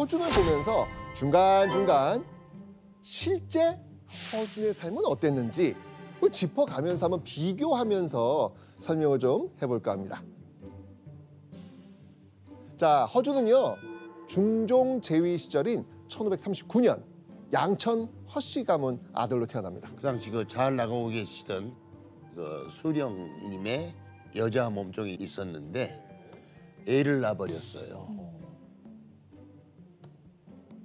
허준을 보면서 중간중간 실제 허준의 삶은 어땠는지 짚어가면서 한번 비교하면서 설명을 좀 해볼까 합니다. 자, 허준은요, 중종 제위 시절인 1539년 양천 허씨 가문 아들로 태어납니다. 그 당시 잘 나가고 계시던 수령님의 여자 몸종이 있었는데 애를 낳아버렸어요.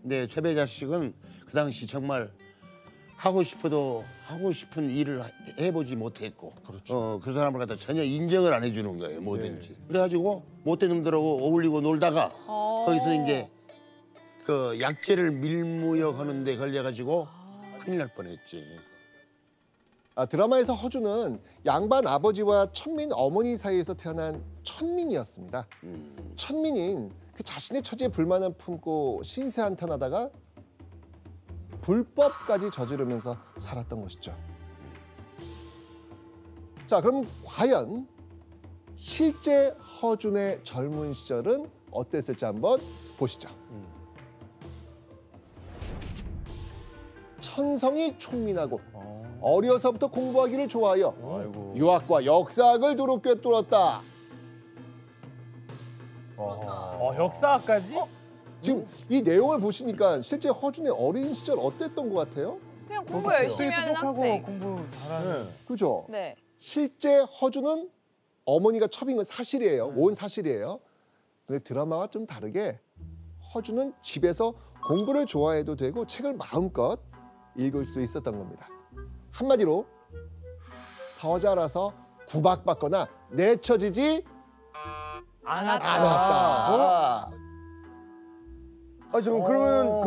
근데 최배자식은 그 당시 정말 하고 싶어도 하고 싶은 일을 해보지 못했고, 그렇죠. 그 사람을 갖다 전혀 인정을 안 해주는 거예요, 뭐든지. 그래가지고 못된 놈들하고 어울리고 놀다가 거기서 이제 그 약재를 밀무역하는 데 걸려가지고 큰일 날 뻔했지. 드라마에서 허준은 양반 아버지와 천민 어머니 사이에서 태어난 천민이었습니다. 천민인 그 자신의 처지에 불만을 품고 신세한탄하다가 불법까지 저지르면서 살았던 것이죠. 자, 그럼 과연 실제 허준의 젊은 시절은 어땠을지 한번 보시죠. 천성이 총민하고 어려서부터 공부하기를 좋아하여 유학과 역사학을 두루 꿰뚫었다. 역사학까지? 지금 이 내용을 보시니까 실제 허준의 어린 시절 어땠던 것 같아요? 그냥 공부 열심히 하는 학생. 공부 잘하는. 그죠? 네. 실제 허준은 어머니가 첩인 건 사실이에요. 온 사실이에요. 근데 드라마와 좀 다르게 허준은 집에서 공부를 좋아해도 되고 책을 마음껏 읽을 수 있었던 겁니다. 한마디로 서자라서 구박받거나 내쳐지지 않았다. 잠깐 그러면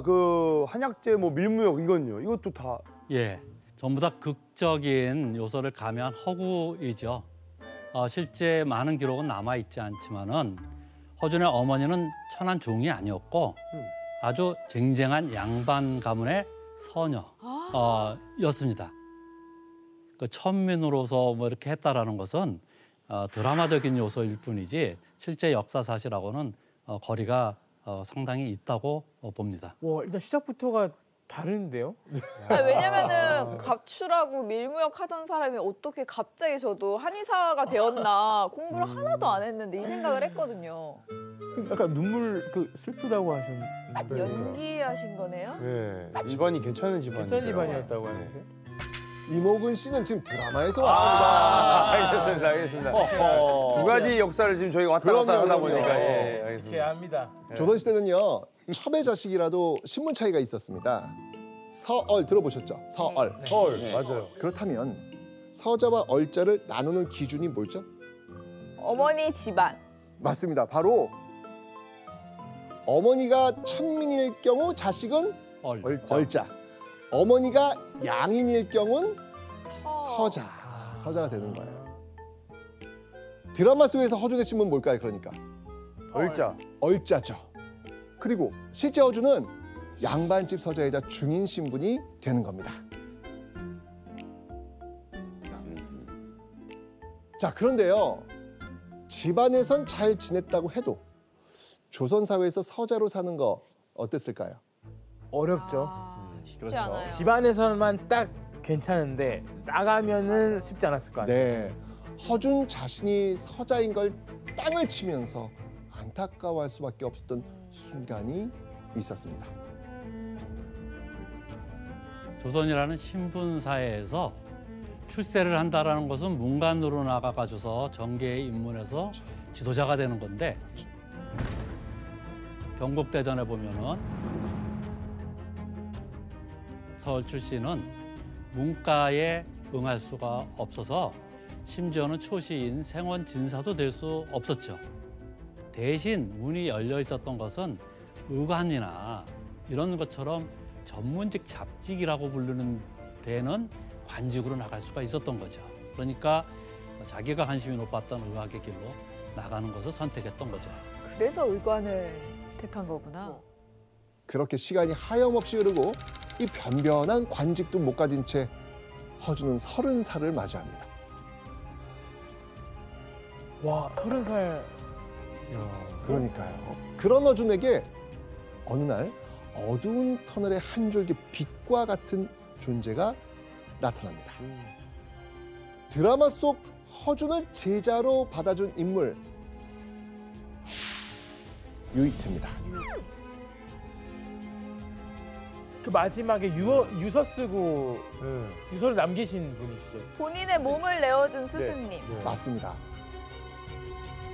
그 한약재 밀무역 이건요. 이것도 다 예, 전부 다 극적인 요소를 가미한 허구이죠. 실제 많은 기록은 남아 있지 않지만은 허준의 어머니는 천한 종이 아니었고 아주 쟁쟁한 양반 가문의 서녀였습니다. 그 천민으로서 이렇게 했다라는 것은 드라마적인 요소일 뿐이지 실제 역사 사실하고는 거리가 상당히 있다고 봅니다. 와, 일단 시작부터가 다른데요? 왜냐면은 갑출하고 밀무역 하던 사람이 어떻게 갑자기 저도 한의사가 되었나 공부를 하나도 안 했는데 이 생각을 했거든요. 약간 눈물 슬프다고 하셨는데. 연기하신 거네요? 네, 집안이 괜찮은 집안이에요. 괜찮은 집안이었다고 하는데. 이모근 씨는 지금 드라마에서 왔습니다. 알겠습니다. 두 가지 역사를 지금 저희가 왔다 갔다 하다 보니까 알겠습니다. 이해합니다. 조선시대는요, 첩의 자식이라도 신분 차이가 있었습니다. 서얼 들어보셨죠? 서얼. 맞아요. 그렇다면 서자와 얼자를 나누는 기준이 뭐죠? 어머니 집안. 맞습니다. 바로 어머니가 천민일 경우 자식은 얼자. 어머니가 양인일 경우는 서자가 되는 거예요. 드라마 속에서 허준의 신분은 뭘까요? 그러니까 얼자죠. 그리고 실제 허준은 양반집 서자이자 중인 신분이 되는 겁니다. 자, 그런데요, 집안에선 잘 지냈다고 해도 조선 사회에서 서자로 사는 거 어땠을까요? 어렵죠. 쉽지 않아요. 집안에서만 딱 괜찮은데 나가면은 쉽지 않았을 거 아니에요. 네, 허준 자신이 서자인 걸 땅을 치면서 안타까워할 수밖에 없었던 순간이 있었습니다. 조선이라는 신분 사회에서 출세를 한다라는 것은 문관으로 나가가지고서 정계에 입문해서 지도자가 되는 건데 경국대전에 보면은 서울 출신은 문과에 응할 수가 없어서 심지어는 초시인 생원 진사도 될 수 없었죠. 대신 문이 열려 있었던 것은 의관이나 이런 것처럼 전문직 잡직이라고 부르는 데는 관직으로 나갈 수가 있었던 거죠. 그러니까 자기가 관심이 높았던 의학의 길로 나가는 것을 선택했던 거죠. 그래서 의관을 택한 거구나. 그렇게 시간이 하염없이 흐르고 이 변변한 관직도 못 가진 채 허준은 30살을 맞이합니다. 와, 30살. 그러니까요. 그런 허준에게 어느 날 어두운 터널의 한 줄기 빛과 같은 존재가 나타납니다. 드라마 속 허준을 제자로 받아준 인물 유이태입니다. 그 마지막에 유서 쓰고 유서를 남기신 분이시죠. 본인의 몸을 내어준 스승님. 맞습니다.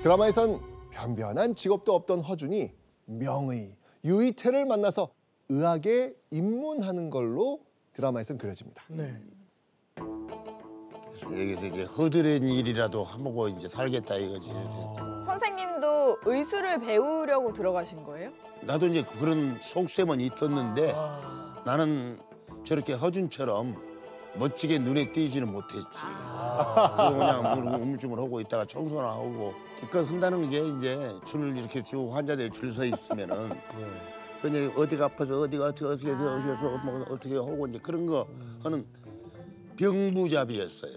드라마에선 변변한 직업도 없던 허준이 명의 유이태를 만나서 의학에 입문하는 걸로 드라마에선 그려집니다. 여기서 이제 허드렛 일이라도 하고 이제 살겠다 이거지. 선생님도 의술을 배우려고 들어가신 거예요? 나도 이제 그런 속셈은 있었는데 나는 저렇게 허준처럼 멋지게 눈에 띄지는 못했지. 그냥 우물쭈물하고 있다가 청소나 하고 기껏 한다는 게 이제 줄을 이렇게 쭉 환자들이 줄 서 있으면은 그냥 어디가 아파서 어디가 어떻게 해서 뭐 어떻게 하고 이제 그런 거 하는 병부잡이였어요.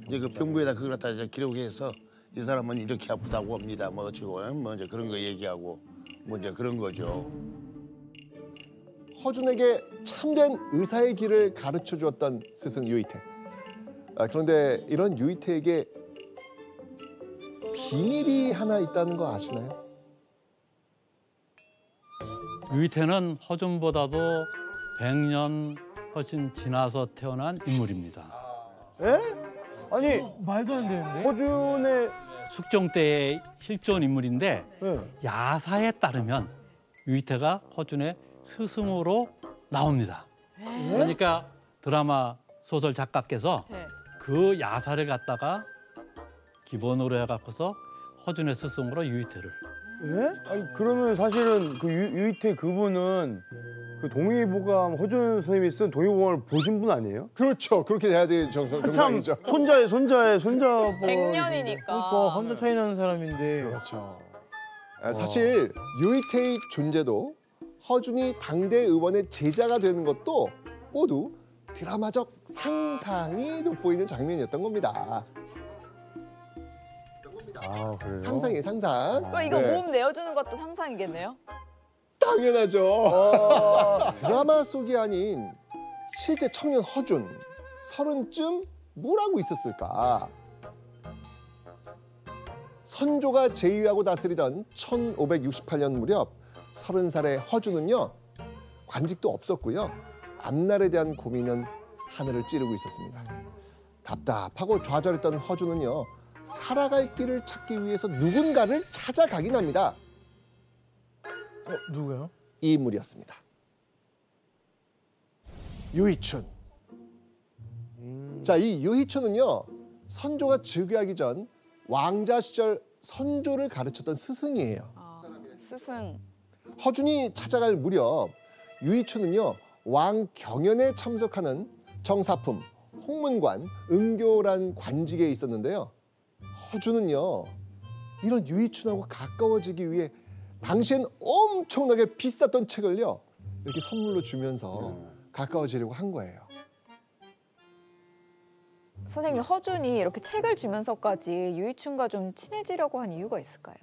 이제 그 병부에다 그걸 갖다 이제 기록해서 이 사람은 이렇게 아프다고 합니다. 뭐 어쩌고 뭐 이제 그런 거 얘기하고 뭐 이제 그런 거죠. 허준에게 참된 의사의 길을 가르쳐 주었던 스승 유이태. 그런데 이런 유이태에게 비밀이 하나 있다는 거 아시나요? 유이태는 허준보다도 100년 훨씬 지나서 태어난 인물입니다. 에? 아니 말도 안 되는데. 허준의 숙종 때의 실존 인물인데 네. 야사에 따르면 유이태가 허준의 스승으로 나옵니다. 그러니까 드라마 소설 작가께서 네. 그 야사를 갖다가 기본으로 해갖고서 허준의 스승으로 유이태를. 예? 아니 그러면 사실은 그 유이태 그분은 그 동의보감 허준 선생님이 쓴 동의보감을 보신 분 아니에요? 그렇죠. 그렇게 돼야 될 한참 정상이죠. 손자의 손자분. 100년이니까. 그러니까 한자 차이 나는 사람인데. 그렇죠. 사실 유이태의 존재도 허준이 당대 의원의 제자가 되는 것도 모두 드라마적 상상이 돋보이는 장면이었던 겁니다. 아 그래요? 상상이에요, 상상. 그럼 이거 네. 몸 내어주는 것도 상상이겠네요? 당연하죠. 드라마 속이 아닌 실제 청년 허준 30쯤 뭘 하고 있었을까? 선조가 제위하고 다스리던 1568년 무렵 30살의 허준은요 관직도 없었고요 앞날에 대한 고민은 하늘을 찌르고 있었습니다. 답답하고 좌절했던 허준은요 살아갈 길을 찾기 위해서 누군가를 찾아가긴 합니다. 누구요? 이 인물이었습니다. 유희춘. 자, 이 유희춘은요 선조가 즉위하기 전 왕자 시절 선조를 가르쳤던 스승이에요. 스승. 허준이 찾아갈 무렵 유희춘은요 왕 경연에 참석하는 정사품, 홍문관, 은교란 관직에 있었는데요. 허준은요 이런 유희춘하고 가까워지기 위해 당시엔 엄청나게 비쌌던 책을요 이렇게 선물로 주면서 가까워지려고 한 거예요. 선생님, 허준이 이렇게 책을 주면서까지 유희춘과 좀 친해지려고 한 이유가 있을까요?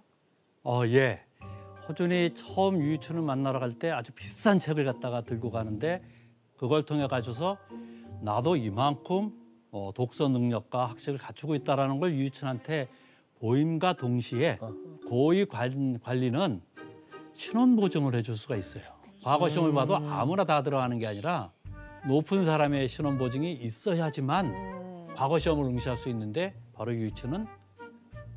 예. 허준이 처음 유희춘을 만나러 갈 때 아주 비싼 책을 갖다가 들고 가는데 그걸 통해 가셔서 나도 이만큼 독서 능력과 학식을 갖추고 있다는 걸 유희춘한테 보임과 동시에 고위 관리는 신원 보증을 해줄 수가 있어요. 과거 시험을 봐도 아무나 다 들어가는 게 아니라 높은 사람의 신원 보증이 있어야지만 과거 시험을 응시할 수 있는데 바로 유희춘은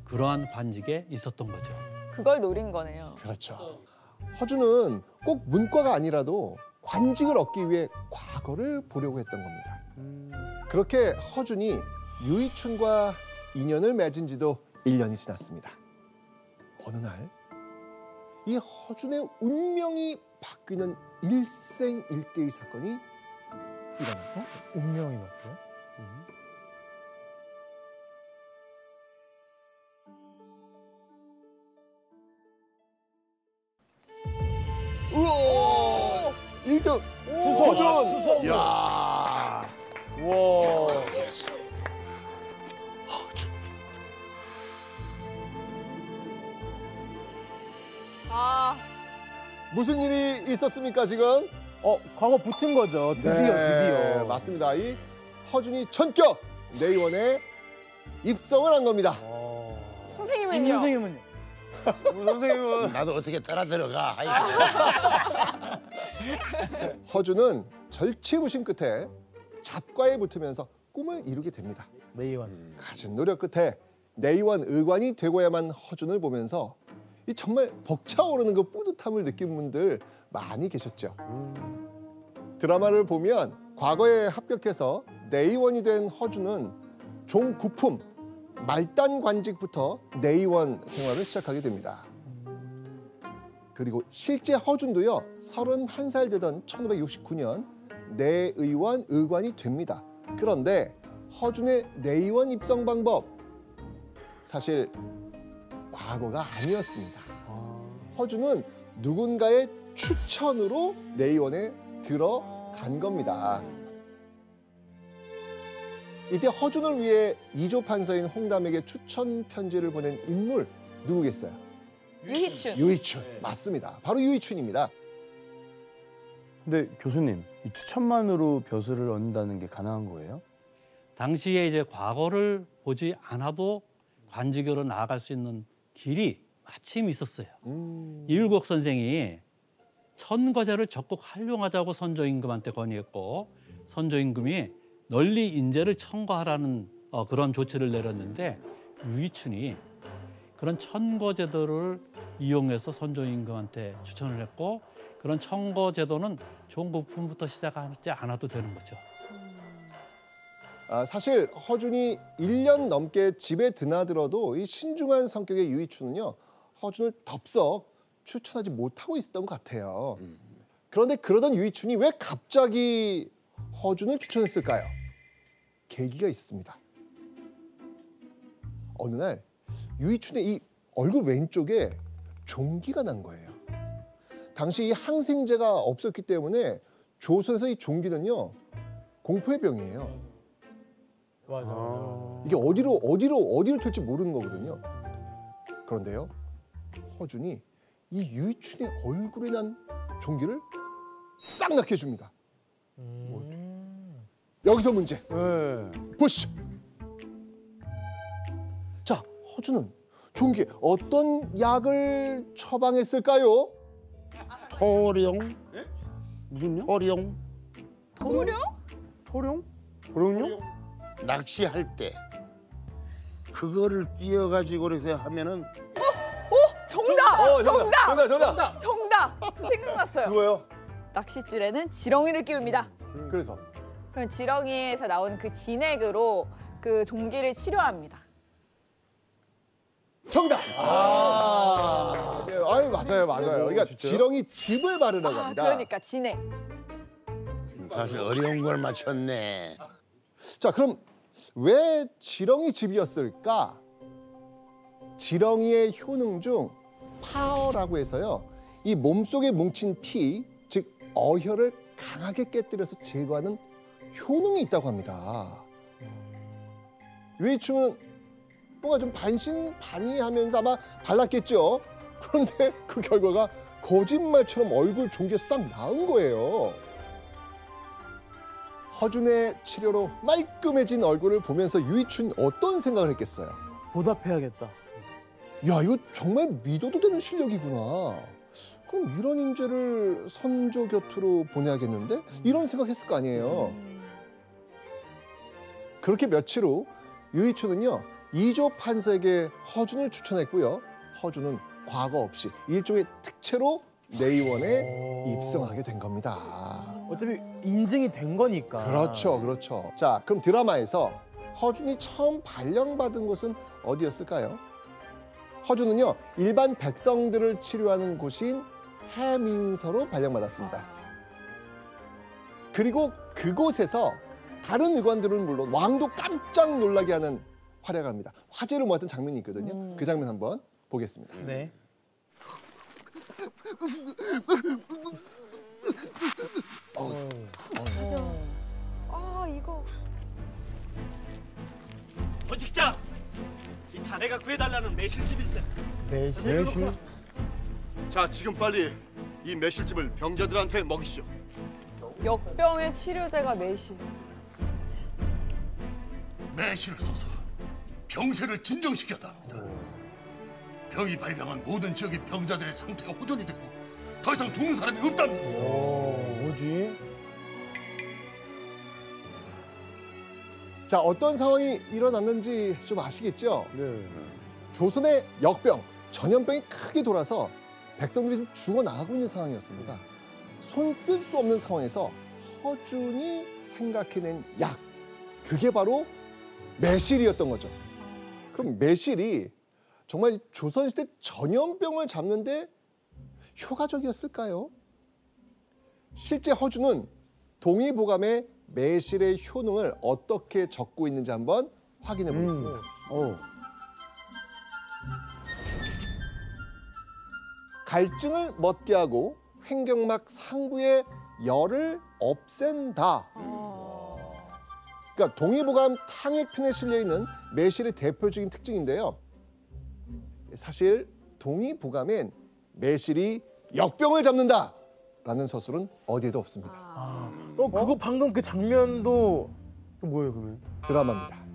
그러한 관직에 있었던 거죠. 그걸 노린 거네요. 그렇죠. 허준은 꼭 문과가 아니라도 관직을 얻기 위해 과거를 보려고 했던 겁니다. 그렇게 허준이 유희춘과 인연을 맺은 지도 1년이 지났습니다. 어느 날 이 허준의 운명이 바뀌는 일생일대의 사건이 일어났다. 운명이 맞고요? 우와! 1등 허준! 수성. 야. 우와. 아, 무슨 일이 있었습니까 지금? 과거 붙은 거죠. 드디어 드디어. 맞습니다. 이 허준이 전격 내의원에 입성을 한 겁니다. 선생님은요? 선생님은요? 선생님은 나도 어떻게 따라 들어가. 허준은 절치부심 끝에 잡과에 붙으면서 꿈을 이루게 됩니다. 내의원. 갖은 노력 끝에 내의원 의관이 되고야만 허준을 보면서 이 정말 벅차오르는 그 뿌듯함을 느낀 분들 많이 계셨죠. 드라마를 보면 과거에 합격해서 내의원이 된 허준은 종구품 말단 관직부터 내의원 생활을 시작하게 됩니다. 그리고 실제 허준도요 31살 되던 1569년 내의원 의관이 됩니다. 그런데 허준의 내의원 입성 방법 사실 과거가 아니었습니다. 허준은 누군가의 추천으로 내의원에 들어간 겁니다. 이때 허준을 위해 이조 판서인 홍담에게 추천 편지를 보낸 인물 누구겠어요? 유희춘. 유희춘 맞습니다. 바로 유희춘입니다. 근데 교수님, 이 추천만으로 벼슬을 얻는다는 게 가능한 거예요? 당시에 이제 과거를 보지 않아도 관직으로 나아갈 수 있는 길이 마침 있었어요. 이율곡 선생이 천거제를 적극 활용하자고 선조임금한테 건의했고 선조임금이 널리 인재를 청구하라는 그런 조치를 내렸는데 유희춘이 그런 천거제도를 이용해서 선조임금한테 추천을 했고 그런 천거제도는 종부품부터 시작하지 않아도 되는 거죠. 사실 허준이 1년 넘게 집에 드나들어도 이 신중한 성격의 유희춘은요 허준을 덥석 추천하지 못하고 있었던 것 같아요. 그런데 그러던 유희춘이 왜 갑자기 허준을 추천했을까요? 계기가 있습니다. 어느 날 유희춘의 이 얼굴 왼쪽에 종기가 난 거예요. 당시 이 항생제가 없었기 때문에 조선에서 이 종기는요 공포의 병이에요. 맞아. 이게 어디로 튈지 모르는 거거든요. 그런데요, 허준이 이 유희춘의 얼굴에 난 종기를 싹 낚여줍니다. 여기서 문제 네. 보시죠. 자, 허준은 종기에 어떤 약을 처방했을까요? 토령? 무슨요? 토령? 도령? 토룡? 도룡요? 낚시할 때 그거를 띄어가지고 그래서 하면은 정답! 정답! 정답! 저 생각났어요. 그거요? 낚싯줄에는 지렁이를 끼웁니다. 그래서 그럼 지렁이에서 나온 그 진액으로 그 종기를 치료합니다. 정답! 아유, 맞아요. 그러니까 지렁이 즙을 바르라고 합니다. 그러니까 진액. 사실 어려운 걸 맞췄네. 자, 그럼 왜 지렁이 즙이었을까? 지렁이의 효능 중 파어라고 해서요. 이 몸속에 뭉친 피, 즉 어혈을 강하게 깨뜨려서 제거하는 효능이 있다고 합니다. 유희춘은 뭔가 좀 반신반의하면서 아마 발랐겠죠. 그런데 그 결과가 거짓말처럼 얼굴 종기가 싹 나은 거예요. 허준의 치료로 말끔해진 얼굴을 보면서 유희춘 어떤 생각을 했겠어요? 보답해야겠다. 야, 이거 정말 믿어도 되는 실력이구나. 그럼 이런 인재를 선조 곁으로 보내야겠는데? 이런 생각했을 거 아니에요. 그렇게 며칠 후 유희춘은요 이조 판서에게 허준을 추천했고요. 허준은 과거 없이 일종의 특채로 내의원에 입성하게 된 겁니다. 어차피 인증이 된 거니까. 그렇죠. 자, 그럼 드라마에서 허준이 처음 발령받은 곳은 어디였을까요? 허준은요 일반 백성들을 치료하는 곳인 해민서로 발령받았습니다. 그리고 그곳에서 다른 의관들은 물론 왕도 깜짝 놀라게 하는 활약을 합니다. 화제를 모았던 장면이 있거든요. 그 장면 한번 보겠습니다. 네. 맞아. 아 이거. 도직장! 이 자네가 구해달라는 매실집일세. 매실? 자, 지금 빨리 이 매실즙을 병자들한테 먹이시오. 역병의 치료제가 매실. 매실을 써서 병세를 진정시켰다. 병이 발병한 모든 지역의 병자들의 상태가 호전이 되고 더 이상 죽는 사람이 없답니다. 뭐지? 자, 어떤 상황이 일어났는지 좀 아시겠죠? 네. 조선의 역병, 전염병이 크게 돌아서 백성들이 좀 죽어나가고 있는 상황이었습니다. 손 쓸 수 없는 상황에서 허준이 생각해낸 약, 그게 바로 매실이었던 거죠. 그럼 매실이 정말 조선시대 전염병을 잡는데 효과적이었을까요? 실제 허준은 동의보감에 매실의 효능을 어떻게 적고 있는지 한번 확인해 보겠습니다. 갈증을 멎게 하고 횡격막 상부의 열을 없앤다. 그러니까 동의보감 탕액편에 실려 있는 매실의 대표적인 특징인데요. 사실 동의보감엔 매실이 역병을 잡는다라는 서술은 어디에도 없습니다. 그거 방금 그 장면도 그 뭐예요 그러면? 드라마입니다.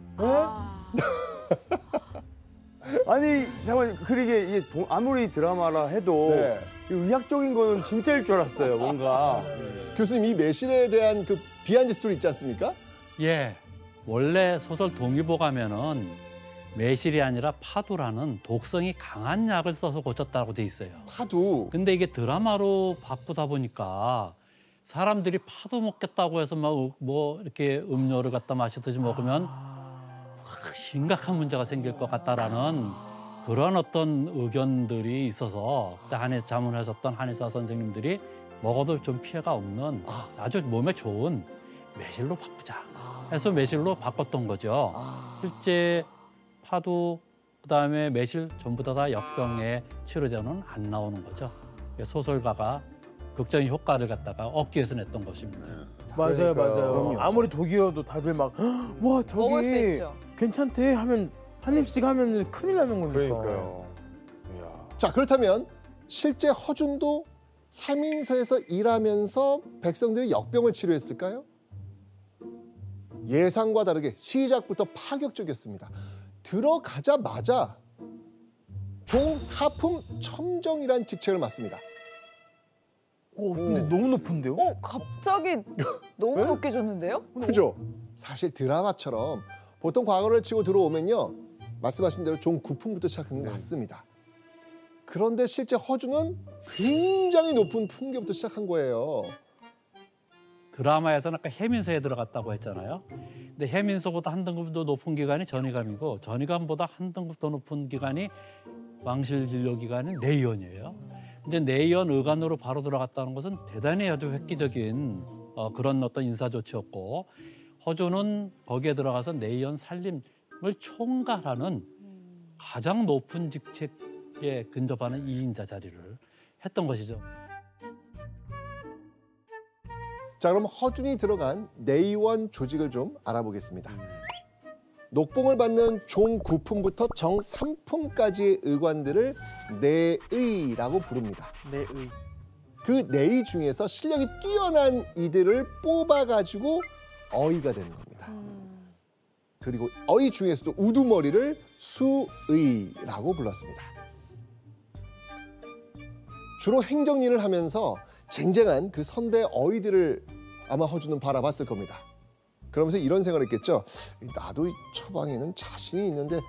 아니 잠깐 그러게 이게 아무리 드라마라 해도 네. 이 의학적인 거는 진짜일 줄 알았어요 뭔가. 교수님, 이 매실에 대한 그 비하인드 스토리 있지 않습니까? 예, 원래 소설 동의보감에는 매실이 아니라 파두라는 독성이 강한 약을 써서 고쳤다고 돼 있어요. 파두. 근데 이게 드라마로 바쁘다 보니까 사람들이 파도 먹겠다고 해서 막 뭐 이렇게 음료를 갖다 마시듯이 먹으면 심각한 문제가 생길 것 같다라는 그런 어떤 의견들이 있어서 그때 자문하셨던 한의사 선생님들이 먹어도 좀 피해가 없는 아주 몸에 좋은 매실로 바꾸자 해서 매실로 바꿨던 거죠. 실제 파도 그다음에 매실 전부 다 역병의 치료제는 안 나오는 거죠. 소설가가 극적인 효과를 갖다가 얻기 위해서 냈던 것입니다. 맞아요, 맞아요. 그럼요. 아무리 독이어도 다들 막 와 저기 먹을 수 있죠. 괜찮대 하면 한 입씩 하면 큰일 나는 거니까. 그러니까요. 이야. 자, 그렇다면 실제 허준도 해민서에서 일하면서 백성들이 역병을 치료했을까요? 예상과 다르게 시작부터 파격적이었습니다. 들어가자마자 종사품 첨정이라는 직책을 맡습니다. 근데 너무 높은데요? 갑자기 너무 높게 줬는데요? 그죠? 사실 드라마처럼 보통 과거를 치고 들어오면요, 말씀하신 대로 종 9품부터 시작하는 것 같습니다. 그런데 실제 허준은 굉장히 높은 품계부터 시작한 거예요. 드라마에서는 아까 해민서에 들어갔다고 했잖아요. 근데 해민서보다 한 등급 더 높은 기관이 전의감이고 전의감보다 한 등급 더 높은 기관이 왕실진료기관인 내의원이에요. 이제 내의원 의관으로 바로 들어갔다는 것은 대단히 아주 획기적인 그런 어떤 인사 조치였고, 허준은 거기에 들어가서 내의원 살림을 총괄하는 가장 높은 직책에 근접하는 2인자 자리를 했던 것이죠. 자, 그럼 허준이 들어간 내의원 조직을 좀 알아보겠습니다. 녹봉을 받는 종 9품부터 정 3품까지의 의관들을 내의라고 부릅니다. 내의. 그 내의 중에서 실력이 뛰어난 이들을 뽑아가지고 어의가 되는 겁니다. 그리고 어의 중에서도 우두머리를 수의라고 불렀습니다. 주로 행정일을 하면서 쟁쟁한 그 선배 어의들을 아마 허준은 바라봤을 겁니다. 그러면서 이런 생각을 했겠죠. 나도 이 처방에는 자신이 있는데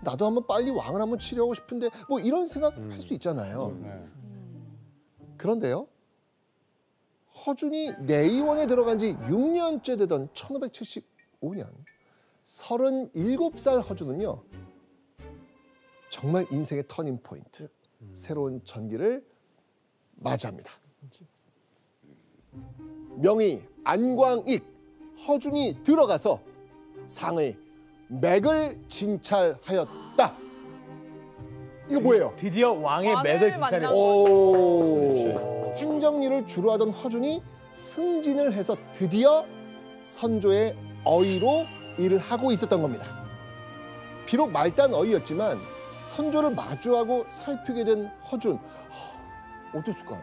나도 한번 빨리 왕을 한번 치료하고 싶은데 뭐 이런 생각할 수 있잖아요. 그런데요, 허준이 내의원에 들어간 지 6년째 되던 1575년 37살 허준은요, 정말 인생의 터닝 포인트, 새로운 전기를 맞이합니다. 명의 안광익 허준이 들어가서 상의 맥을 진찰하였다. 이거 뭐예요? 드디어 왕의 왕을 맥을 진찰했어. 오. 행정일을 주로 하던 허준이 승진을 해서 드디어 선조의 어의로 일을 하고 있었던 겁니다. 비록 말단 어의였지만 선조를 마주하고 살피게 된 허준, 어땠을까요?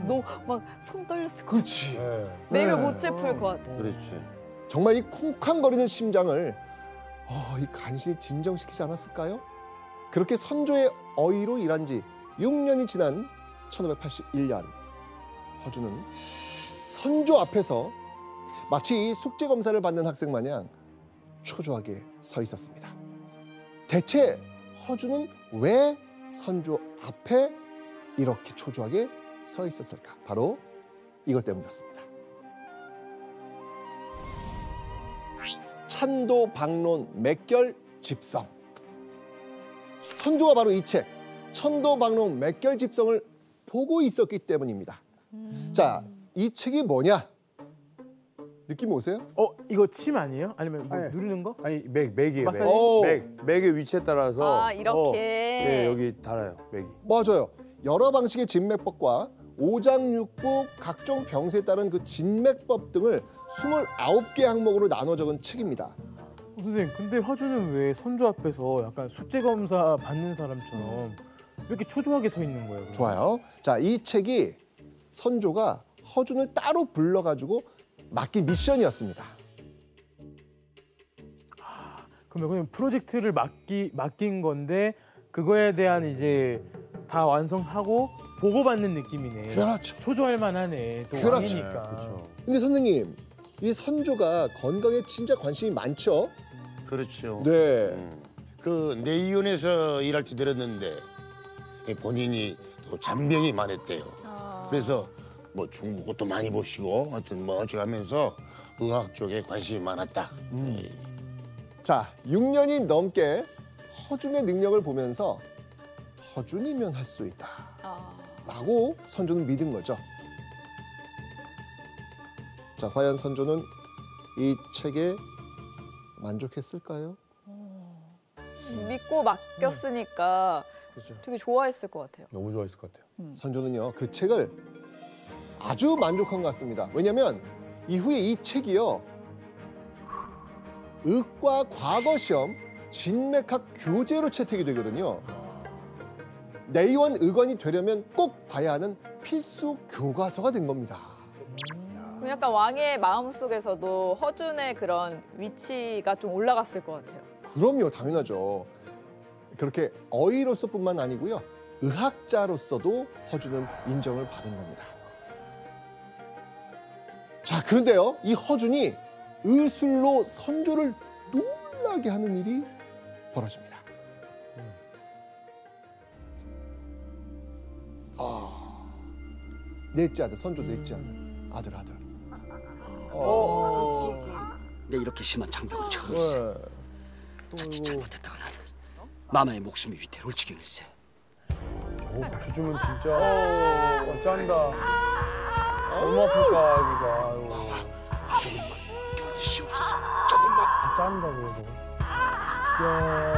너 막 손 떨렸을 것 그렇지. 네. 같아. 맥을 못 짚을 것 같아. 그렇지. 정말 이 쿵쾅거리는 심장을 이 간신히 진정시키지 않았을까요? 그렇게 선조의 어의로 일한 지 6년이 지난 1581년 허준은 선조 앞에서 마치 숙제 검사를 받는 학생 마냥 초조하게 서 있었습니다. 대체 허준은 왜 선조 앞에 이렇게 초조하게 서 있었을까? 바로 이것 때문이었습니다. 찬도 방론 맥결 집성. 선조가 바로 이 책 천도 방론 맥결 집성을 보고 있었기 때문입니다. 자, 이 책이 뭐냐? 느낌 오세요? 이거 침 아니에요? 아니면 뭐 아니. 누르는 거? 아니 맥이에요. 마사지? 오. 맥의 위치에 따라서 아, 이렇게. 네, 여기 달아요. 맥이. 맞아요. 여러 방식의 진맥법과 오장육부 각종 병세에 따른 그 진맥법 등을 29개 항목으로 나눠 적은 책입니다. 선생님, 근데 허준은 왜 선조 앞에서 약간 숙제 검사 받는 사람처럼 왜 이렇게 초조하게 서 있는 거예요? 그럼? 좋아요. 자, 이 책이 선조가 허준을 따로 불러가지고 맡긴 미션이었습니다. 그러면 프로젝트를 맡긴 건데 그거에 대한 이제 다 완성하고 보고받는 느낌이네. 그렇죠. 초조할 만하네. 또 그렇죠. 왕이니까. 그렇죠. 근데 선생님, 이 선조가 건강에 진짜 관심이 많죠? 그렇죠. 네. 그 내의원에서 일할 때 들었는데 본인이 또 잔병이 많았대요. 그래서 뭐 중국어도 많이 보시고 하여튼 뭐 어찌 하면서 의학 쪽에 관심이 많았다. 자, 6년이 넘게 허준의 능력을 보면서 허준이면 할 수 있다 라고 선조는 믿은 거죠. 자, 과연 선조는 이 책에 만족했을까요? 믿고 맡겼으니까 되게 좋아했을 것 같아요. 너무 좋아했을 것 같아요. 선조는요, 그 책을 아주 만족한 것 같습니다. 왜냐하면 이후에 이 책이요, 의과 과거 시험 진맥학 교재로 채택이 되거든요. 내의원 의관이 되려면 꼭 봐야 하는 필수 교과서가 된 겁니다. 그럼 약간 왕의 마음속에서도 허준의 그런 위치가 좀 올라갔을 것 같아요. 그럼요, 당연하죠. 그렇게 어의로서뿐만 아니고요, 의학자로서도 허준은 인정을 받은 겁니다. 자, 그런데요, 이 허준이 의술로 선조를 놀라게 하는 일이 벌어집니다. 넷째 아들, 선조 넷째 아들. 아들. 내 이렇게 심한 장벽은 처음이세. 자칫 잘못했다가는 마마의 목숨이 위태로울 지경일세. 저거 고쳐주면 진짜 짠다. 너무 아플까 여기가. 아이고. 조금만 견디시옵소서. 조금만. 다 짠다 그래도. 야.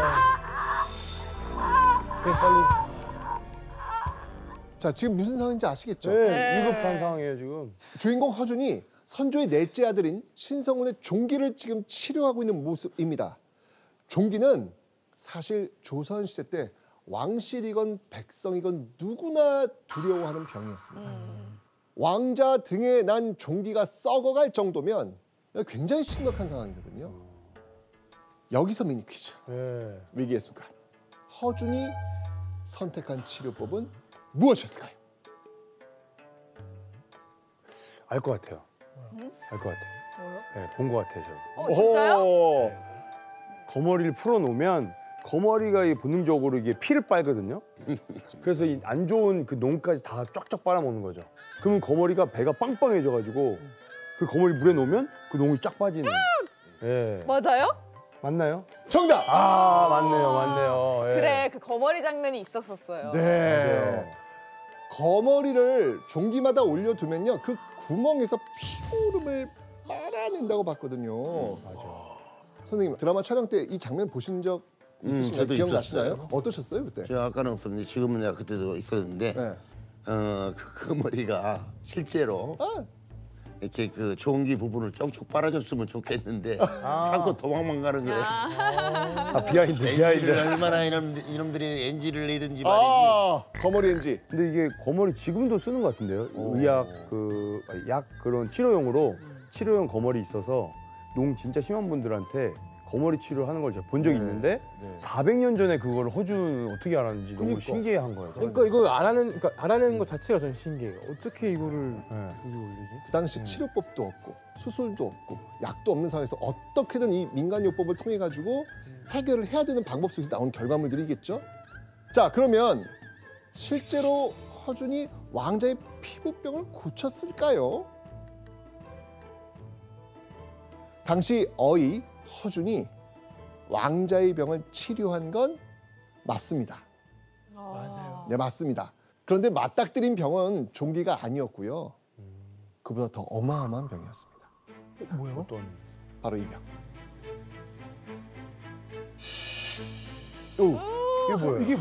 빨리. 자, 지금 무슨 상황인지 아시겠죠? 네, 위급한 상황이에요 지금. 주인공 허준이 선조의 넷째 아들인 신성훈의 종기를 지금 치료하고 있는 모습입니다. 종기는 사실 조선시대 때 왕실이건 백성이건 누구나 두려워하는 병이었습니다. 왕자 등에 난 종기가 썩어갈 정도면 굉장히 심각한 상황이거든요. 여기서 미니 퀴즈. 네. 위기의 순간. 허준이 선택한 치료법은 무엇이었을까요? 알 것 같아요. 알 것 같아요. 뭐요? 네, 본 것 같아요 저. 진짜요? 오. 거머리를 풀어놓으면 거머리가 이 본능적으로 이게 피를 빨거든요. 그래서 이 안 좋은 그 농까지 다 쫙쫙 빨아먹는 거죠. 그러면 거머리가 배가 빵빵해져가지고 그 거머리 물에 놓으면 그 농이 쫙 빠지는. 예. 맞아요? 맞나요? 정답! 아 맞네요. 예. 그래, 그 거머리 장면이 있었었어요. 네. 거머리를 종기마다 올려두면요, 그 구멍에서 피고름을 빨아낸다고 봤거든요. 맞아. 선생님, 드라마 촬영 때 이 장면 보신 적 있으신가요? 저도 기억나시나요? 있었어요. 어떠셨어요 그때? 저 아까는 없었는데 지금은 내가 그때도 있었는데 네. 그 머리가 실제로 아, 이렇게 그 종기 부분을 쪽쪽 빨아줬으면 좋겠는데 자꾸 도망만 가는 거예요. 비하인드. 엔지를 얼마나 이놈들이 엔지를 내든지 말이지. 거머리 엔지. 근데 이게 거머리 지금도 쓰는 것 같은데요. 의학 약 그런 치료용으로 치료용 거머리 있어서 농 진짜 심한 분들한테 거머리 치료하는 걸 제가 본 적이 있는데 400년 전에 그걸 허준은 어떻게 알았는지 너무 신기한 거예요. 그러니까 이거 알아내는 것 자체가 전 신기해요. 어떻게 이거를 여기 올리지? 그 당시 치료법도 없고 수술도 없고 약도 없는 상황에서 어떻게든 이 민간요법을 통해 가지고 해결을 해야 되는 방법 속에서 나온 결과물들이겠죠. 자, 그러면 실제로 허준이 왕자의 피부병을 고쳤을까요? 당시 어이 허준이 왕자의 병을 치료한 건 맞습니다. 맞아요. 네, 맞습니다. 그런데 맞닥뜨린 병은 종기가 아니었고요. 그보다 더 어마어마한 병이었습니다. 뭐예요? 어떤? 바로 이 병. 이게 뭐예요? 이게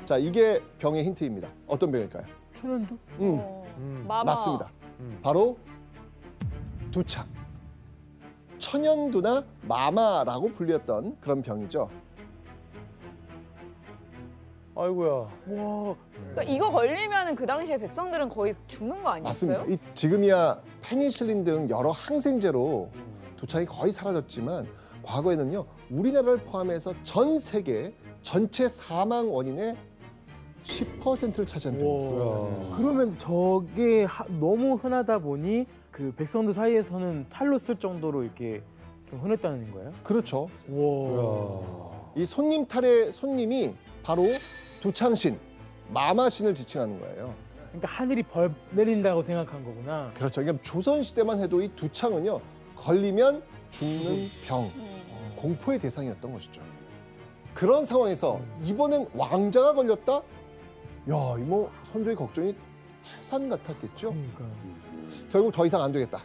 자, 이게 병의 힌트입니다. 어떤 병일까요? 천연두? 마마. 맞습니다. 바로 두창. 천연두나 마마라고 불렸던 그런 병이죠. 아이고야. 와, 그러니까 이거 걸리면 그 당시에 백성들은 거의 죽는 거 아니었어요? 맞습니다. 지금이야 페니실린 등 여러 항생제로 두창이 거의 사라졌지만 과거에는요, 우리나라를 포함해서 전 세계 전체 사망 원인의 10%를 차지한 병이었어요. 그러면 저게 너무 흔하다 보니 그 백성들 사이에서는 탈로 쓸 정도로 이렇게 좀 흔했다는 거예요? 그렇죠. 와. 이 손님 탈의 손님이 바로 두창신, 마마신을 지칭하는 거예요. 그러니까 하늘이 벌 내린다고 생각한 거구나. 그렇죠. 그러니까 조선 시대만 해도 이 두창은요, 걸리면 죽는 병, 공포의 대상이었던 것이죠. 그런 상황에서 이번엔 왕자가 걸렸다? 야, 이뭐 선조의 걱정이 태산 같았겠죠. 그러니까 결국 더 이상 안 되겠다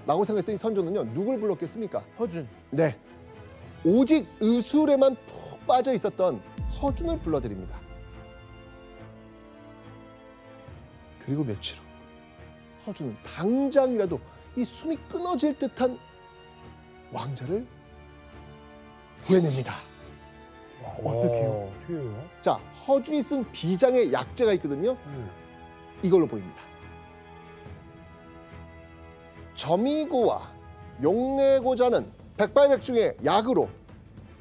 라고 생각했더니 선조는요, 누굴 불렀겠습니까? 허준. 네, 오직 의술에만 푹 빠져 있었던 허준을 불러드립니다. 그리고 며칠 후 허준은 당장이라도 이 숨이 끊어질 듯한 왕자를 구해냅니다. 어떡해요? 어떻게요? 자, 허준이 쓴 비장의 약재가 있거든요. 이걸로 보입니다. 점이고와 용내고자는 백발백중의 약으로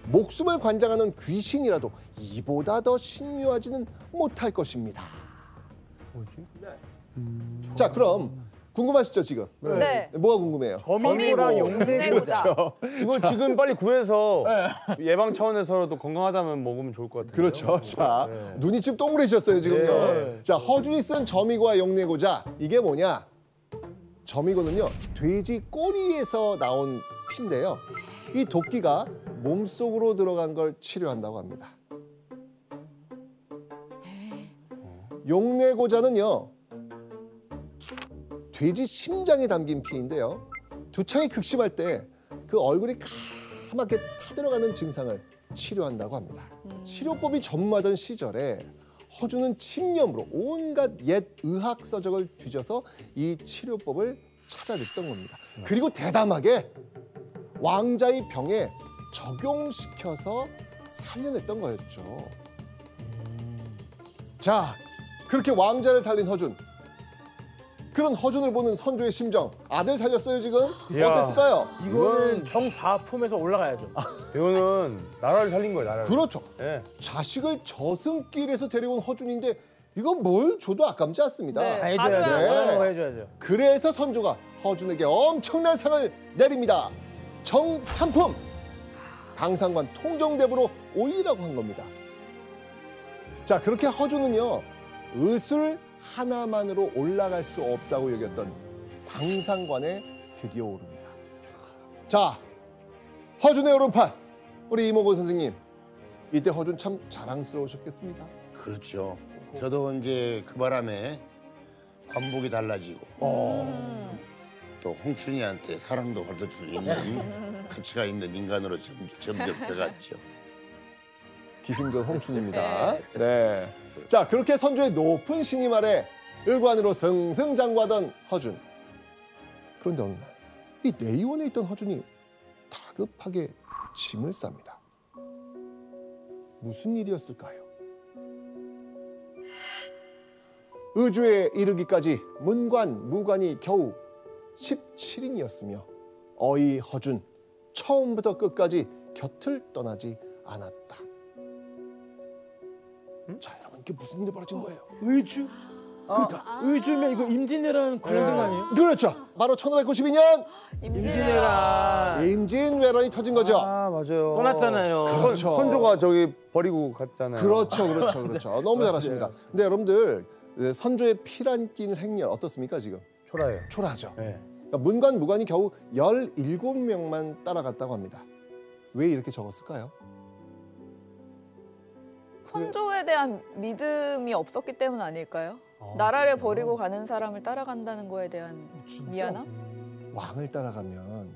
목숨을 관장하는 귀신이라도 이보다 더 신묘하지는 못할 것입니다. 뭐지? 자, 그럼 궁금하시죠, 지금? 네. 뭐가 궁금해요? 점이고랑 용내고자. 용내고자. 이거 지금 빨리 구해서 예방 차원에서라도 건강하다면 먹으면 좋을 것 같아요. 그렇죠. 자, 눈이 지금 동그래지셨어요, 지금요. 네. 자, 허준이 쓴 점이고와 용내고자, 이게 뭐냐? 점이고는요, 돼지 꼬리에서 나온 피인데요. 이 도끼가 몸속으로 들어간 걸 치료한다고 합니다. 용내고자는요, 돼지 심장에 담긴 피인데요. 두창이 극심할 때 그 얼굴이 까맣게 타들어가는 증상을 치료한다고 합니다. 치료법이 전무하던 시절에 허준은 집념으로 온갖 옛 의학 서적을 뒤져서 이 치료법을 찾아냈던 겁니다. 그리고 대담하게 왕자의 병에 적용시켜서 살려냈던 거였죠. 자, 그렇게 왕자를 살린 허준. 그런 허준을 보는 선조의 심정. 아들 살렸어요, 지금? 이야. 어땠을까요? 이거는 정사품에서 올라가야죠. 이거는 나라를 살린 거예요, 나라를. 그렇죠. 예. 자식을 저승길에서 데려온 허준인데 이건 뭘 줘도 아깝지 않습니다. 네. 다 해줘야죠. 네. 원하는 거 해줘야죠. 그래서 선조가 허준에게 엄청난 상을 내립니다. 정삼품! 당상관 통정대부로 올리라고 한 겁니다. 자, 그렇게 허준은요, 의술 하나만으로 올라갈 수 없다고 여겼던 당상관에 드디어 오릅니다. 자, 허준의 오른팔, 우리 이모건 선생님. 이때 허준 참 자랑스러우셨겠습니다. 그렇죠. 저도 이제 그 바람에 관복이 달라지고 또 홍춘이한테 사랑도 받을 수 있는 가치가 있는 인간으로 점점 돼갔죠. 기승전 홍춘입니다. 네. 자, 그렇게 선조의 높은 신임 아래 의관으로 승승장구하던 허준. 그런데 어느 날 이 내의원에 있던 허준이 다급하게 짐을 쌉니다. 무슨 일이었을까요? 의주에 이르기까지 문관, 무관이 겨우 17인이었으며 어이 허준 처음부터 끝까지 곁을 떠나지 않았다. 자, 여러분 이게 무슨 일이 벌어진 거예요? 의주? 그러니까 의주면 이거 임진왜란 관련된 거 아니에요? 그렇죠. 바로 1592년 임진왜란. 임진왜란이 터진 거죠. 아 맞아요. 떠났잖아요. 그렇죠. 선조가 저기 버리고 갔잖아요. 그렇죠. 너무 잘하십니다. 근데 여러분들 선조의 피란길 행렬 어떻습니까 지금? 초라해요. 초라하죠. 네. 그러니까 문관 무관이 겨우 17명만 따라갔다고 합니다. 왜 이렇게 적었을까요? 선조에 대한 믿음이 없었기 때문 아닐까요? 나라를 버리고 가는 사람을 따라간다는 거에 대한 미안함? 왕을 따라가면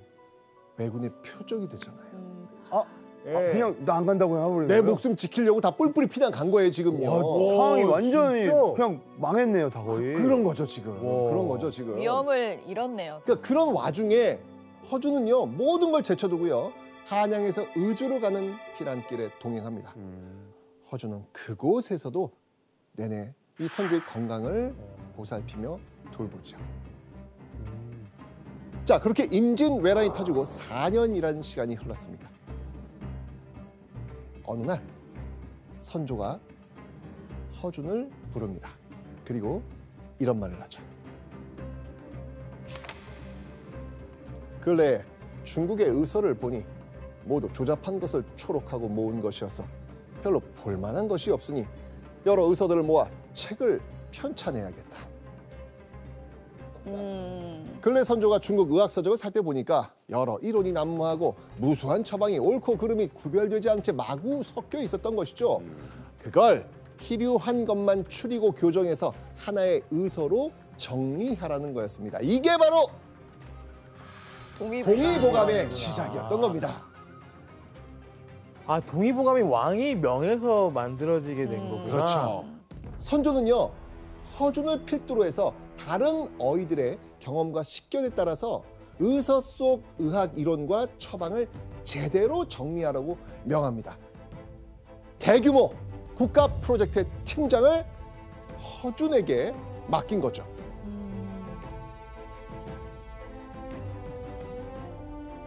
왜군의 표적이 되잖아요. 아, 그냥 나 안 간다고 해버리는 내 거예요? 목숨 지키려고 다 뿔뿔이 피난 간 거예요 지금요. 상황이 완전히 진짜? 그냥 망했네요 다 거의. 그런 거죠 지금. 와. 그런 거죠 지금. 위험을 잃었네요. 그러니까 그런 와중에 허준은요 모든 걸 제쳐두고요 한양에서 의주로 가는 피란길에 동행합니다. 허준은 그곳에서도 내내 이 선조의 건강을 보살피며 돌보죠. 자, 그렇게 임진왜란이 터지고 4년이라는 시간이 흘렀습니다. 어느 날 선조가 허준을 부릅니다. 그리고 이런 말을 하죠. 근래에 중국의 의서를 보니 모두 조잡한 것을 초록하고 모은 것이어서 별로 볼만한 것이 없으니 여러 의서들을 모아 책을 편찬해야겠다. 근래 선조가 중국 의학서적을 살펴보니까 여러 이론이 난무하고 무수한 처방이 옳고 그름이 구별되지 않은 채 마구 섞여 있었던 것이죠. 그걸 필요한 것만 추리고 교정해서 하나의 의서로 정리하라는 거였습니다. 이게 바로 동의보감의 시작이었던 겁니다. 아, 동의보감이 왕이 명해서 만들어지게 된 거구나. 그렇죠. 선조는요 허준을 필두로 해서 다른 어이들의 경험과 식견에 따라서 의서 속 의학 이론과 처방을 제대로 정리하라고 명합니다. 대규모 국가 프로젝트의 팀장을 허준에게 맡긴 거죠.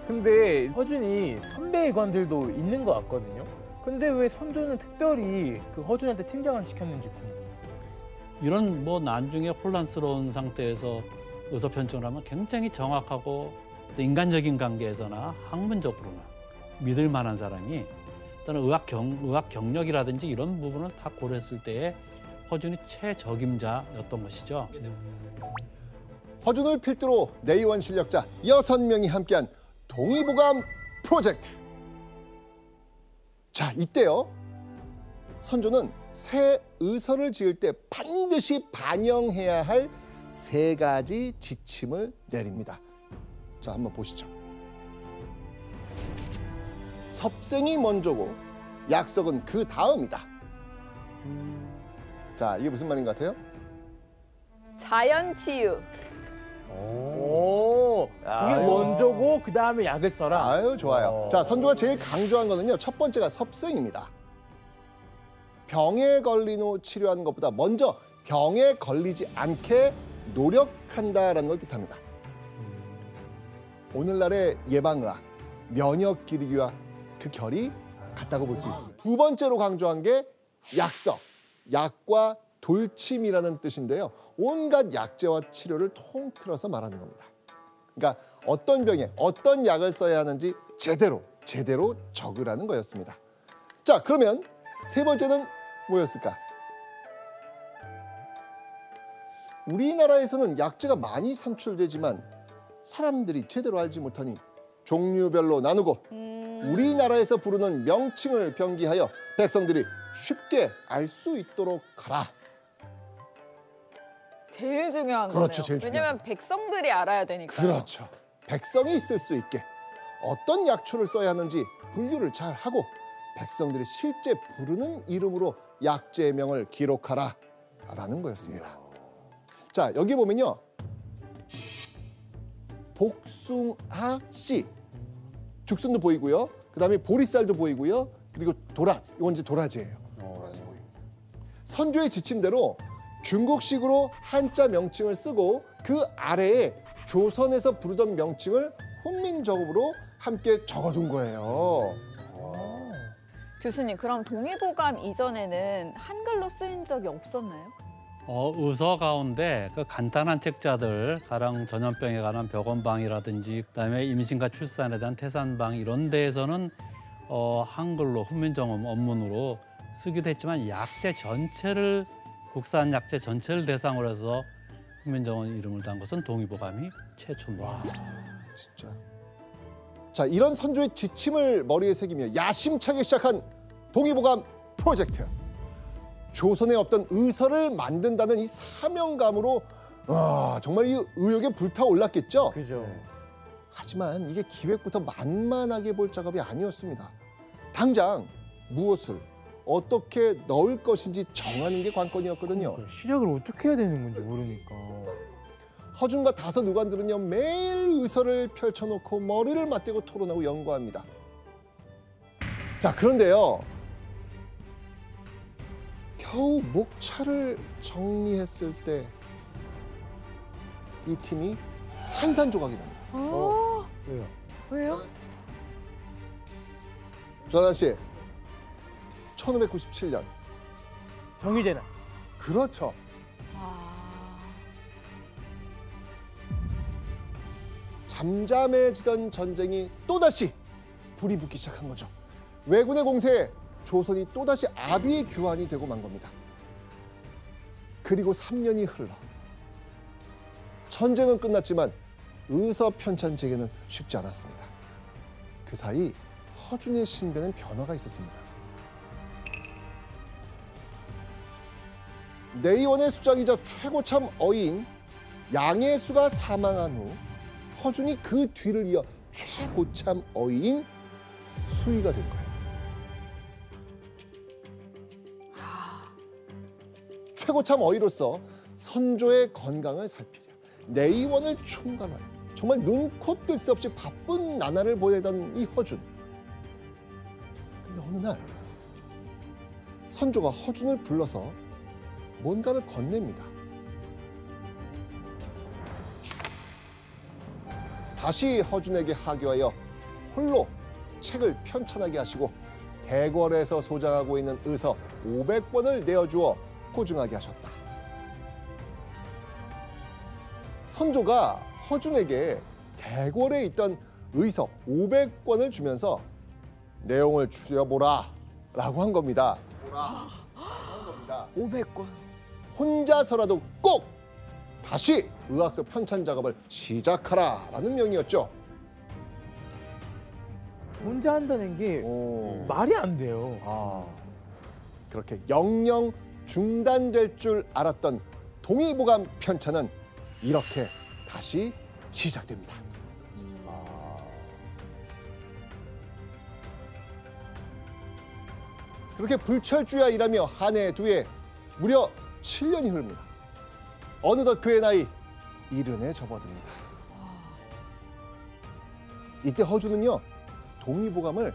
근데 허준이 선배 의관들도 있는 것 같거든요. 근데 왜 선조는 특별히 그 허준한테 팀장을 시켰는지 궁금해요. 이런 뭐 나중에 혼란스러운 상태에서 의사 편찬을 하면 굉장히 정확하고 또 인간적인 관계에서나 학문적으로나 믿을 만한 사람이 또는 의학 경력이라든지 이런 부분을 다 고려했을 때에 허준이 최적임자였던 것이죠. 허준을 필두로 내의원 실력자 6명이 함께한 동의보감 프로젝트. 자, 이때요. 선조는 새 의서를 지을 때 반드시 반영해야 할 3가지 지침을 내립니다. 자, 한번 보시죠. 섭생이 먼저고 약석은 그 다음이다. 자, 이게 무슨 말인 것 같아요? 자연치유. 오, 그게 먼저고 그 다음에 약을 써라. 아유, 좋아요. 자, 선조가 제일 강조한 거는요. 첫 번째가 섭생입니다. 병에 걸린 후 치료하는 것보다 먼저 병에 걸리지 않게 노력한다라는 걸 뜻합니다. 오늘날의 예방의학, 면역 기르기와 그 결이 같다고 볼 수 있습니다. 두 번째로 강조한 게 약석, 약과 돌침이라는 뜻인데요. 온갖 약재와 치료를 통틀어서 말하는 겁니다. 그러니까 어떤 병에 어떤 약을 써야 하는지 제대로 적으라는 거였습니다. 자, 그러면 세 번째는 뭐였을까? 우리나라에서는 약재가 많이 산출되지만 사람들이 제대로 알지 못하니 종류별로 나누고 우리나라에서 부르는 명칭을 병기하여 백성들이 쉽게 알 수 있도록 하라. 제일 중요한 그렇죠, 거네요. 제일 왜냐면 중요하죠. 백성들이 알아야 되니까. 그렇죠. 백성이 있을 수 있게 어떤 약초를 써야 하는지 분류를 잘 하고 백성들이 실제 부르는 이름으로 약재명을 기록하라 라는 거였습니다. 자, 여기 보면요. 복숭아 씨. 죽순도 보이고요. 그다음에 보리쌀도 보이고요. 그리고 도란. 이건 이제 도라지예요. 도라지 보이고. 선조의 지침대로 중국식으로 한자 명칭을 쓰고 그 아래에 조선에서 부르던 명칭을 훈민정음으로 함께 적어둔 거예요. 교수님, 그럼 동의보감 이전에는 한글로 쓰인 적이 없었나요? 의서 가운데 그 간단한 책자들, 가령 전염병에 관한 벽원방이라든지 그다음에 임신과 출산에 대한 태산방 이런 데에서는 한글로 훈민정음 원문으로 쓰기도 했지만 약재 전체를 국산 약재 전체를 대상으로 해서 훈민정음 이름을 단 것은 동의보감이 최초입니다. 진짜. 자, 이런 선조의 지침을 머리에 새기며 야심차게 시작한 동의보감 프로젝트. 조선에 없던 의서를 만든다는 이 사명감으로 정말 이 의욕에 불타올랐겠죠. 그죠. 하지만 이게 기획부터 만만하게 볼 작업이 아니었습니다. 당장 무엇을 어떻게 넣을 것인지 정하는 게 관건이었거든요. 시작을 어떻게 해야 되는 건지 모르니까. 허준과 다섯 의관들은요 매일 의서를 펼쳐놓고 머리를 맞대고 토론하고 연구합니다. 자, 그런데요 겨우 목차를 정리했을 때 이 팀이 산산조각이 납니다. 왜요? 왜요? 조한나 씨, 1597년. 정의제나. 그렇죠. 잠잠해지던 전쟁이 또다시 불이 붙기 시작한 거죠. 왜군의 공세에 조선이 또다시 아비의 교환이 되고 만 겁니다. 그리고 3년이 흘러 전쟁은 끝났지만 의서 편찬 재개는 쉽지 않았습니다. 그 사이 허준의 신변엔 변화가 있었습니다. 내의원의 수장이자 최고참 어인 양해수가 사망한 후 허준이 그 뒤를 이어 최고참 어인 수의가 된 거예요. 최고참 어이로서 선조의 건강을 살피려 내의원을 총괄하려 정말 눈코 뜰 새 없이 바쁜 나날을 보내던 이 허준. 근데 어느 날 선조가 허준을 불러서 뭔가를 건넵니다. 다시 허준에게 하교하여 홀로 책을 편찬하게 하시고 대궐에서 소장하고 있는 의서 500권을 내어주어 고증하게 하셨다. 선조가 허준에게 대궐에 있던 의서 500권을 주면서 내용을 추려보라 라고 한 겁니다. 500권. 혼자서라도 꼭 다시 의학서 편찬 작업을 시작하라라는 명이었죠. 혼자 한다는 게 말이 안 돼요. 그렇게 영영 중단될 줄 알았던 동의보감 편찬은 이렇게 다시 시작됩니다. 그렇게 불철주야 일하며 한 해 두 해 무려 7년이 흐릅니다. 어느덧 그의 나이 70에 접어듭니다. 이때 허준은요 동의보감을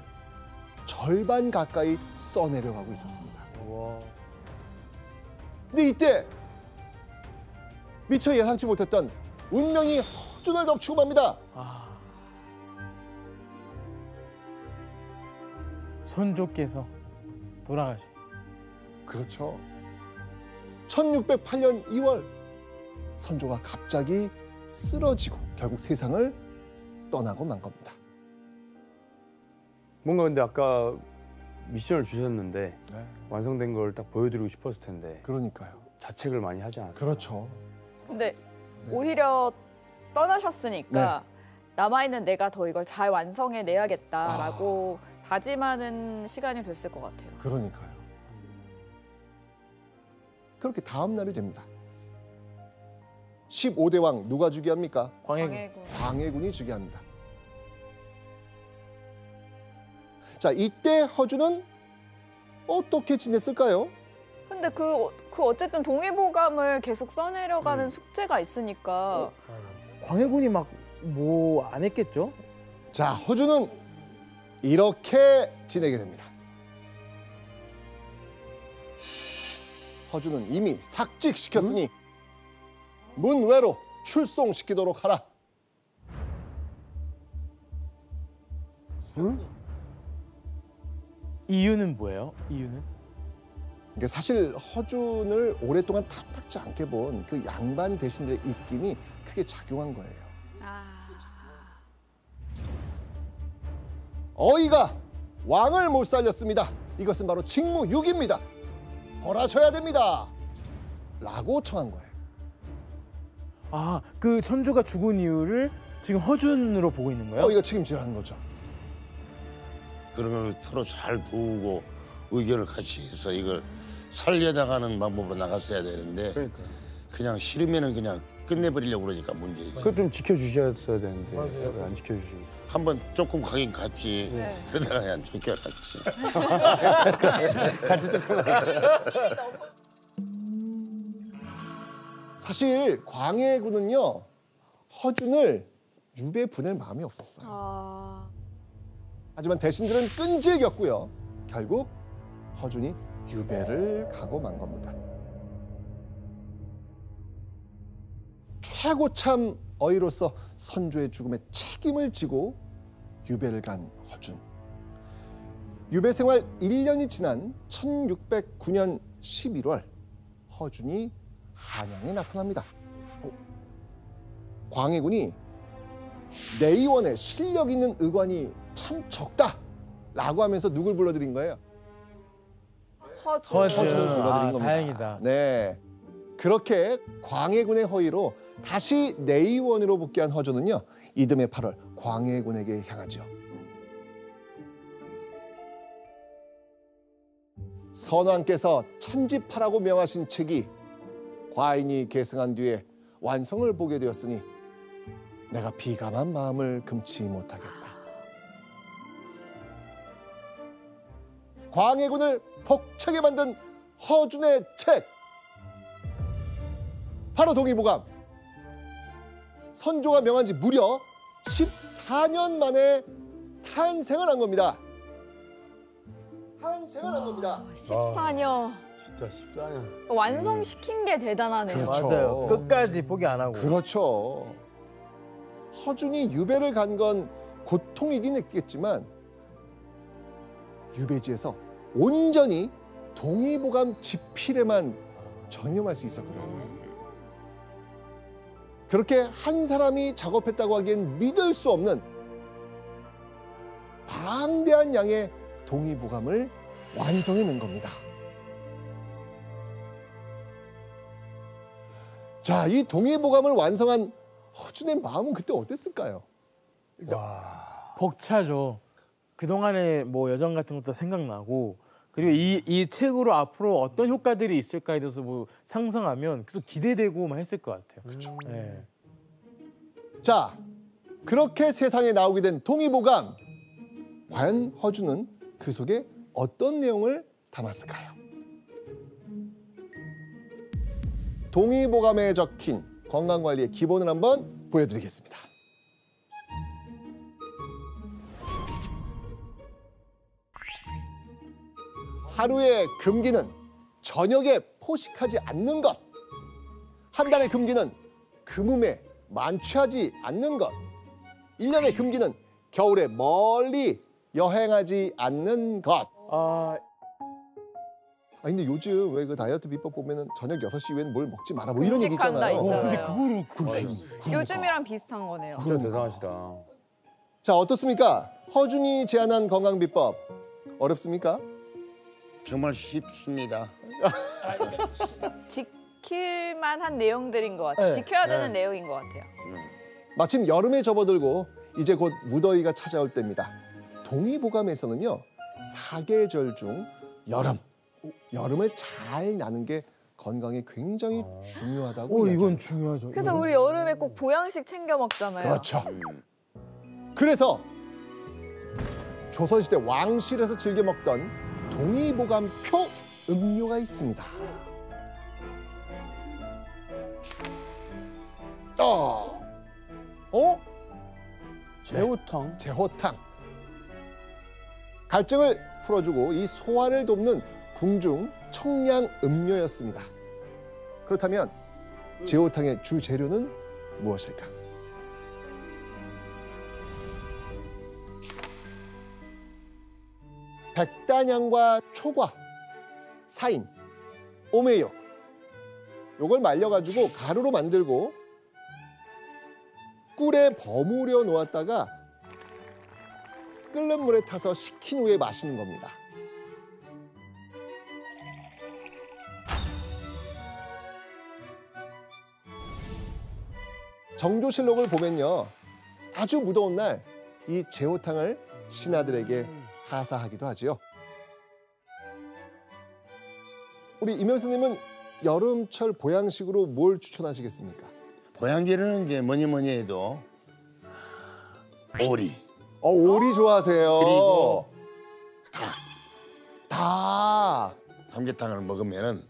절반 가까이 써내려가고 있었습니다. 근데 이때 미처 예상치 못했던 운명이 허준을 덮치고 맙니다. 선조께서 돌아가셨어요. 그렇죠. 1608년 2월 선조가 갑자기 쓰러지고 결국 세상을 떠나고 만 겁니다. 뭔가 근데 아까 미션을 주셨는데 네. 완성된 걸 딱 보여드리고 싶었을 텐데 그러니까요. 자책을 많이 하지 않았어요? 그렇죠. 근데 오히려 떠나셨으니까 남아있는 내가 더 이걸 잘 완성해 내야겠다라고 다짐하는 시간이 됐을 것 같아요. 그러니까요. 그렇게 다음 날이 됩니다. 15대 왕 누가 즉위합니까? 광해군. 광해군이 즉위합니다. 자, 이때 허준은 어떻게 지냈을까요? 근데 그 그 어쨌든 동의보감을 계속 써내려가는 숙제가 있으니까. 광해군이 막 뭐 안 했겠죠? 자, 허준은 이렇게 지내게 됩니다. 허준은 이미 삭직시켰으니 문외로 출송시키도록 하라. 이유는 뭐예요? 이유는? 이게 사실 허준을 오랫동안 탐탁지 않게 본 그 양반 대신들의 입김이 크게 작용한 거예요. 어이가 왕을 못 살렸습니다. 이것은 바로 직무유기입니다. 벌하셔야 됩니다. 라고 청한 거예요. 아, 그 천주가 죽은 이유를 지금 허준으로 보고 있는 거예요? 이거 책임지라는 거죠. 그런 걸 서로 잘 도우고 의견을 같이 해서 이걸 살려나가는 방법으로 나갔어야 되는데 그러니까요. 그냥 싫으면은 그냥 끝내버리려고 그러니까 문제지. 그거 좀 지켜주셨어야 되는데 왜 안 지켜주시고. 한번 조금 가긴 갔지. 그러다가 그냥 쫓겨났지. 같이 쫓겨났어요. 사실 광해군은요 허준을 유배 보낼 마음이 없었어요. 하지만 대신들은 끈질겼고요. 결국 허준이 유배를 가고 만 겁니다. 최고참 어이로서 선조의 죽음에 책임을 지고 유배를 간 허준. 유배 생활 1년이 지난 1609년 11월 허준이 한양에 나타납니다. 광해군이 내의원에 실력 있는 의관이 참 적다라고 하면서 누굴 불러들인 거예요? 허준을 불러들인 겁니다. 다행이다. 네, 그렇게 광해군의 허위로 다시 내의원으로 복귀한 허준은요 이듬해 8월 광해군에게 향하죠. 선왕께서 찬집하라고 명하신 책이 과인이 계승한 뒤에 완성을 보게 되었으니 내가 비감한 마음을 금치 못하겠다. 광해군을 복차게 만든 허준의 책, 바로 동의보감. 선조가 명한 지 무려 14년 만에 탄생을 한 겁니다. 탄생을 한 겁니다. 14년. 진짜 14년. 완성시킨 게 대단하네요. 그렇죠. 맞아요. 끝까지 포기 안 하고. 그렇죠. 허준이 유배를 간 건 고통이긴 했겠지만 유배지에서 온전히 동의보감 집필에만 전념할 수 있었거든요. 그렇게 한 사람이 작업했다고 하기엔 믿을 수 없는 방대한 양의 동의보감을 완성해낸 겁니다. 자, 이 동의보감을 완성한 허준의 마음은 그때 어땠을까요? 벅차죠. 그동안의 뭐 여정 같은 것도 생각나고 그리고 이 책으로 앞으로 어떤 효과들이 있을까에 대해서 뭐 상상하면 계속 기대되고 막 했을 것 같아요. 그렇죠. 네. 자, 그렇게 세상에 나오게 된 동의보감. 과연 허준은 그 속에 어떤 내용을 담았을까요? 동의보감에 적힌 건강관리의 기본을 한번 보여드리겠습니다. 하루의 금기는 저녁에 포식하지 않는 것. 한 달의 금기는 금음에 만취하지 않는 것. 1년의 금기는 겨울에 멀리 여행하지 않는 것. 근데 요즘 왜 그 다이어트 비법 보면은 저녁 6시 이후에는 뭘 먹지 마라 뭐 이런 얘기 금식한다 있잖아요. 있잖아요. 요즘이랑 비슷한 거네요. 진짜 대단하시다. 자, 어떻습니까? 허준이 제안한 건강 비법 어렵습니까? 정말 쉽습니다. 지킬만한 내용들인 것 같아요. 네. 지켜야 되는 내용인 것 같아요. 마침 여름에 접어들고 이제 곧 무더위가 찾아올 때입니다. 동의보감에서는요, 사계절 중 여름을 잘 나는 게 건강에 굉장히 중요하다고 이야기합니다. 이건 중요하죠. 그래서 우리 여름에 꼭 보양식 챙겨 먹잖아요. 그렇죠. 그래서 조선시대 왕실에서 즐겨 먹던 동의보감표 음료가 있습니다. 제호탕. 제호탕. 갈증을 풀어주고 이 소화를 돕는 궁중 청량 음료였습니다. 그렇다면 제호탕의 주 재료는 무엇일까? 백단향과 초과, 사인, 오메요 요걸 말려가지고 가루로 만들고 꿀에 버무려 놓았다가 끓는 물에 타서 식힌 후에 마시는 겁니다. 정조실록을 보면요, 아주 무더운 날 이 제호탕을 신하들에게 하사하기도 하지요. 우리 임영수님은 여름철 보양식으로 뭘 추천하시겠습니까? 보양제는 이제 뭐니 해도 오리. 오리 좋아하세요. 그리고 다. 삼계탕을 먹으면은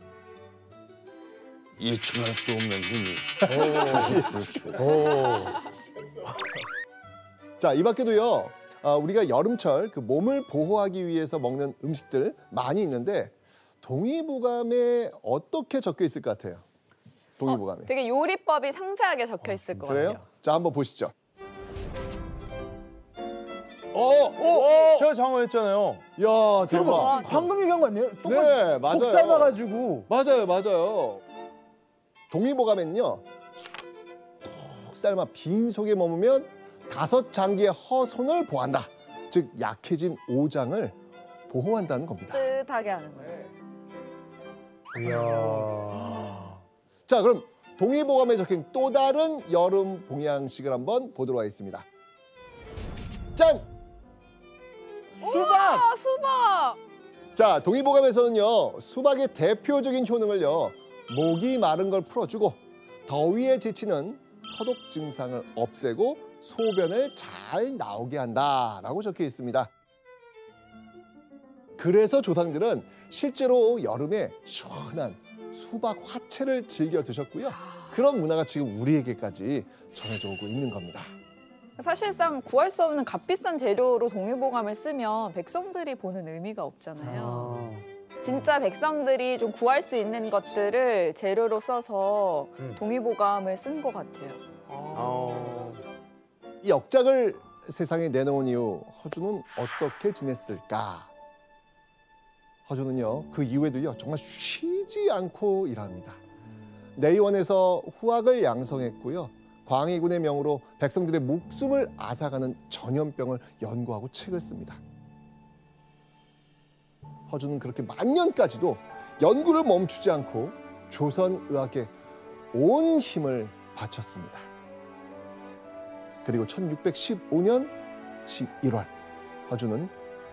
예측할 수 없는 힘이. 자, 이 밖에도요, 우리가 여름철 그 몸을 보호하기 위해서 먹는 음식들 많이 있는데 동의보감에 어떻게 적혀 있을 것 같아요? 동의보감에. 되게 요리법이 상세하게 적혀 있을 것 그래요? 같아요. 자, 한번 보시죠. 제가 장어했잖아요. 이야, 대박. 방금 얘기한 거 아니에요? 네, 맞아요. 국 삶아가지고. 맞아요. 동의보감에는요, 푹 삶아 빈 속에 머무면 5장기의 허손을 보한다. 즉 약해진 오장을 보호한다는 겁니다. 뜨뜻하게 하는 거예요. 이야. 자, 그럼 동의보감에 적힌 또 다른 여름 봉양식을 한번 보도록 하겠습니다. 짠! 수박! 수박! 자, 동의보감에서는요, 수박의 대표적인 효능을요, 목이 마른 걸 풀어주고 더위에 지치는 서독 증상을 없애고 소변을 잘 나오게 한다라고 적혀 있습니다. 그래서 조상들은 실제로 여름에 시원한 수박 화채를 즐겨 드셨고요. 그런 문화가 지금 우리에게까지 전해져 오고 있는 겁니다. 사실상 구할 수 없는 값비싼 재료로 동의보감을 쓰면 백성들이 보는 의미가 없잖아요. 진짜 백성들이 좀 구할 수 있는 것들을 재료로 써서 동의보감을 쓴 것 같아요. 이 역작을 세상에 내놓은 이후 허준은 어떻게 지냈을까? 허준은요, 그 이후에도요, 정말 쉬지 않고 일합니다. 내의원에서 후학을 양성했고요. 광해군의 명으로 백성들의 목숨을 앗아가는 전염병을 연구하고 책을 씁니다. 허준은 그렇게 만년까지도 연구를 멈추지 않고 조선의학에 온 힘을 바쳤습니다. 그리고 1615년 11월 허준은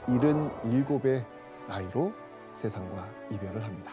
77의 나이로 세상과 이별을 합니다.